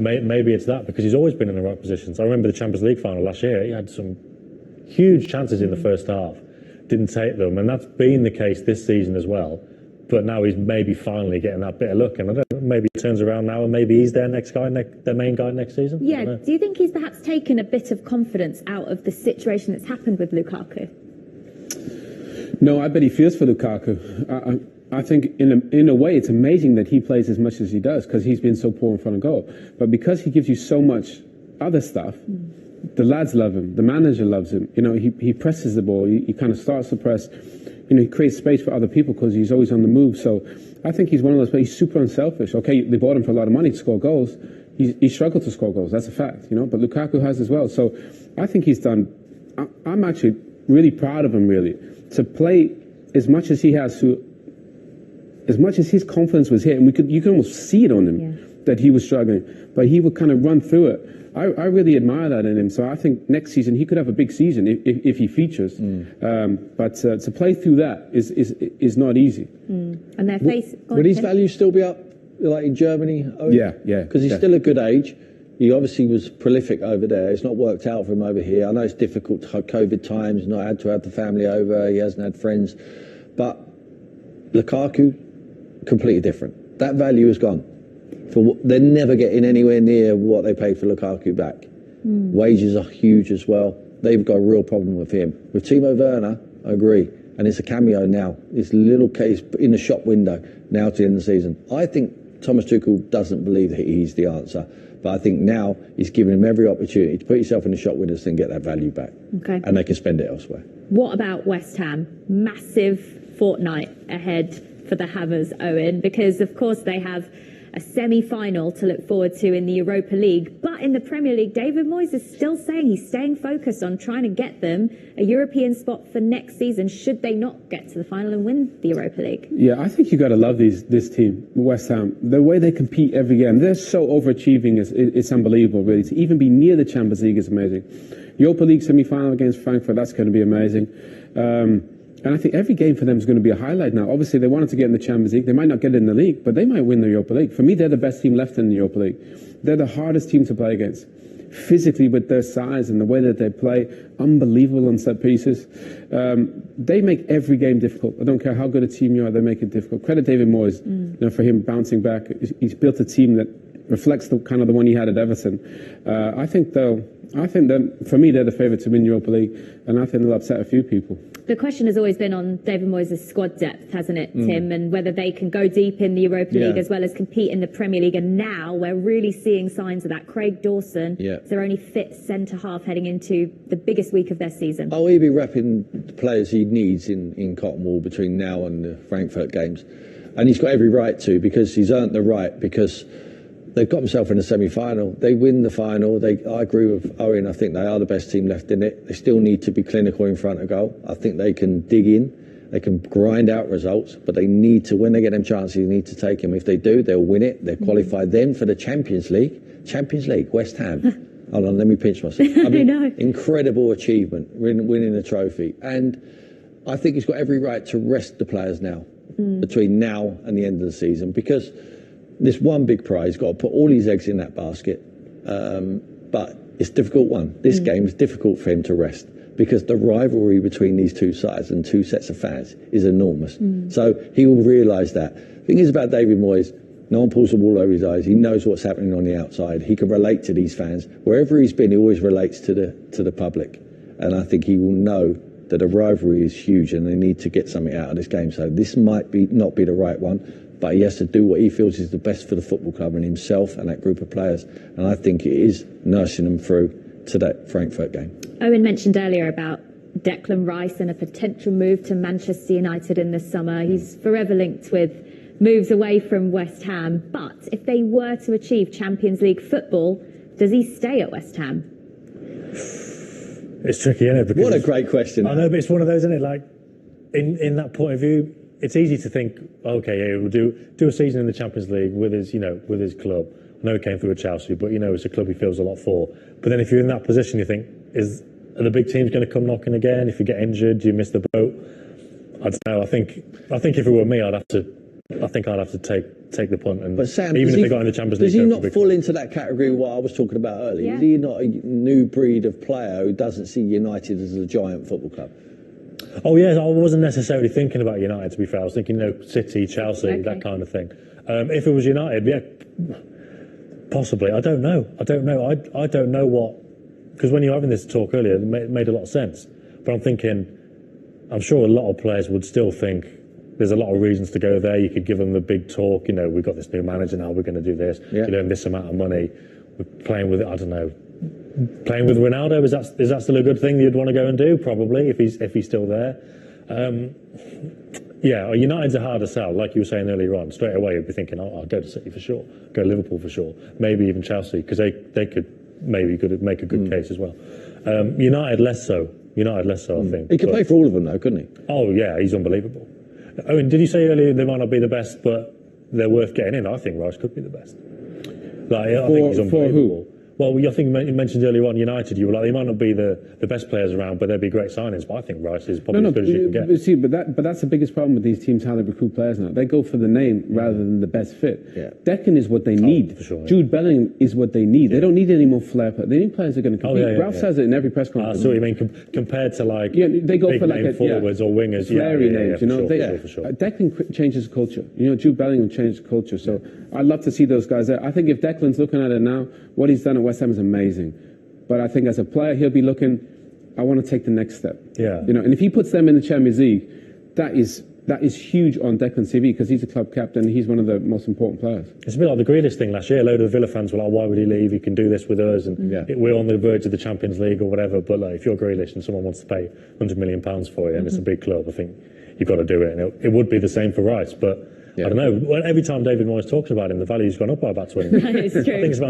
maybe it's that, because he's always been in the right positions. I remember the Champions League final last year. He had some huge chances in the first half, didn't take them, and that's been the case this season as well. But now he's maybe finally getting that bit of luck, and I don't know, maybe he turns around now and maybe he's their main guy next season. Yeah, do you think he's perhaps taken a bit of confidence out of the situation that's happened with Lukaku? No, I bet he feels for Lukaku. I think in a way it's amazing that he plays as much as he does, because he's been so poor in front of goal. But because he gives you so much other stuff, the lads love him, the manager loves him. You know, he presses the ball, he kind of starts to press. You know, he creates space for other people because he's always on the move. So I think he's one of those players. He's super unselfish. Okay, they bought him for a lot of money to score goals. He struggled to score goals. That's a fact, you know. But Lukaku has as well. So I think he's done. I'm actually really proud of him, really, to play as much as he has to. As much as his confidence was hit, and you could almost see it on him that he was struggling, but he would kind of run through it. I really admire that in him. So I think next season he could have a big season if he features. But to play through that is not easy. And their face. Would his value still be up, like in Germany? Yeah. Because he's still a good age. He obviously was prolific over there. It's not worked out for him over here. I know it's difficult, COVID times, not had to have the family over. He hasn't had friends. But Lukaku, completely different. That value is gone. They're never getting anywhere near what they paid for Lukaku back. Wages are huge as well. They've got a real problem with him. With Timo Werner, I agree. And it's a cameo now. It's a little case in the shop window now to the end of the season. I think Thomas Tuchel doesn't believe that he's the answer. But I think now he's giving him every opportunity to put yourself in the shop windows and get that value back. Okay. And they can spend it elsewhere. What about West Ham? Massive fortnight ahead for the Hammers, Owen, because of course they have a semi-final to look forward to in the Europa League. But in the Premier League, David Moyes is still saying he's staying focused on trying to get them a European spot for next season, should they not get to the final and win the Europa League. Yeah, I think you got to love this team, West Ham. The way they compete every game, they're so overachieving, it's unbelievable, really. To even be near the Champions League is amazing. Europa League semi-final against Frankfurt, that's going to be amazing. And I think every game for them is going to be a highlight now. Obviously, they wanted to get in the Champions League. They might not get in the league, but they might win the Europa League. For me, they're the best team left in the Europa League. They're the hardest team to play against. Physically, with their size and the way that they play, unbelievable on set pieces. They make every game difficult. I don't care how good a team you are, they make it difficult. Credit David Moyes, you know, for him bouncing back. He's built a team that reflects the kind of the one he had at Everton. I think that for me, they're the favourite to win Europa League, and I think they'll upset a few people. The question has always been on David Moyes' squad depth, hasn't it, Tim, and whether they can go deep in the Europa League as well as compete in the Premier League. And now we're really seeing signs of that. Craig Dawson is their only fit centre-half heading into the biggest week of their season. Oh, he'll be wrapping the players he needs in cotton wool between now and the Frankfurt games. And he's got every right to, because he's earned the right, because they've got themselves in the semi-final. They win the final. I agree with Owen. I think they are the best team left in it. They still need to be clinical in front of goal. I think they can dig in. They can grind out results, but they need to, when they get them chances, they need to take them. If they do, they'll win it. They're qualified then for the Champions League. Champions League, West Ham. Hold on, let me pinch myself. I mean, I know. Incredible achievement, winning the trophy. And I think he's got every right to rest the players now, between now and the end of the season, because this one big prize, got to put all his eggs in that basket. But it's a difficult one. This game is difficult for him to rest, because the rivalry between these two sides and two sets of fans is enormous. So he will realise that. The thing is about David Moyes, no one pulls the wool over his eyes. He knows what's happening on the outside. He can relate to these fans. Wherever he's been, he always relates to the public. And I think he will know that the rivalry is huge and they need to get something out of this game. So this might not be the right one, but he has to do what he feels is the best for the football club and himself and that group of players. And I think it is nursing them through to that Frankfurt game. Owen mentioned earlier about Declan Rice and a potential move to Manchester United in the summer. He's forever linked with moves away from West Ham. But if they were to achieve Champions League football, does he stay at West Ham? It's tricky, isn't it? Because what a great question. I know, but it's one of those, isn't it? Like, in that point of view, it's easy to think, okay, yeah, we'll do a season in the Champions League with his, with his club. I know he came through with Chelsea, but it's a club he feels a lot for. But then if you're in that position, you think, are the big teams going to come knocking again? If you get injured, do you miss the boat? I don't know. I think if it were me, I'd have to I think I'd have to take the punt. And But Sam, even does if he, they got in the Champions League, does he go for not big fall club. into that category what I was talking about earlier? Yeah. Is he not a new breed of player who doesn't see United as a giant football club? Oh yeah, I wasn't necessarily thinking about United. To be fair, I was thinking, City, Chelsea, Okay. that kind of thing. If it was United, yeah, possibly. I don't know. I don't know what, because when you were having this talk earlier, it made a lot of sense. But I'm thinking, I'm sure a lot of players would still think there's a lot of reasons to go there. You could give them the big talk. We've got this new manager now. We're going to do this. Yeah. You earn this amount of money. We're playing with, I don't know, playing with Ronaldo. Is that still a good thing you'd want to go and do? Probably, if he's still there. Yeah, United's a harder sell, like you were saying earlier on. Straight away, you'd be thinking, I'll go to City for sure, go to Liverpool for sure, maybe even Chelsea, because they could make a good case as well. United less so. I think. He could play for all of them, though, couldn't he? Oh yeah, he's unbelievable. Owen, did you say earlier they might not be the best, but they're worth getting in? I think Rice could be the best. I think he's unbelievable. For who? Well, I think you mentioned earlier on United. You were like, they might not be the best players around, but they'd be great signings. But I think Rice is probably as good as you can get. But see, but that's the biggest problem with these teams, how they recruit players now. They go for the name rather than the best fit. Yeah. Declan is what they need. for sure, yeah. Jude Bellingham is what they need. They don't need any more flair players. They need players that are going to compete. Ralph says it in every press I conference. see what you mean. Compared to like they go big for like name forwards or wingers, flary names. For sure. Declan changes the culture. Jude Bellingham changed the culture. So I'd love to see those guys there. I think if Declan's looking at it now, what he's done at West Ham is amazing. But I think as a player, he'll be looking, I want to take the next step. Yeah. And if he puts them in the Champions League, that is huge on Declan's CV because he's a club captain. He's one of the most important players. It's a bit like the Grealish thing last year. A load of Villa fans were like, why would he leave? He can do this with us. And we're on the verge of the Champions League or whatever. But if you're Grealish and someone wants to pay £100 million for you and it's a big club, I think you've got to do it. And it would be the same for Rice. But I don't know. Every time David Moyes talks about him, the value's gone up by about 20 million. It's true. I think it's about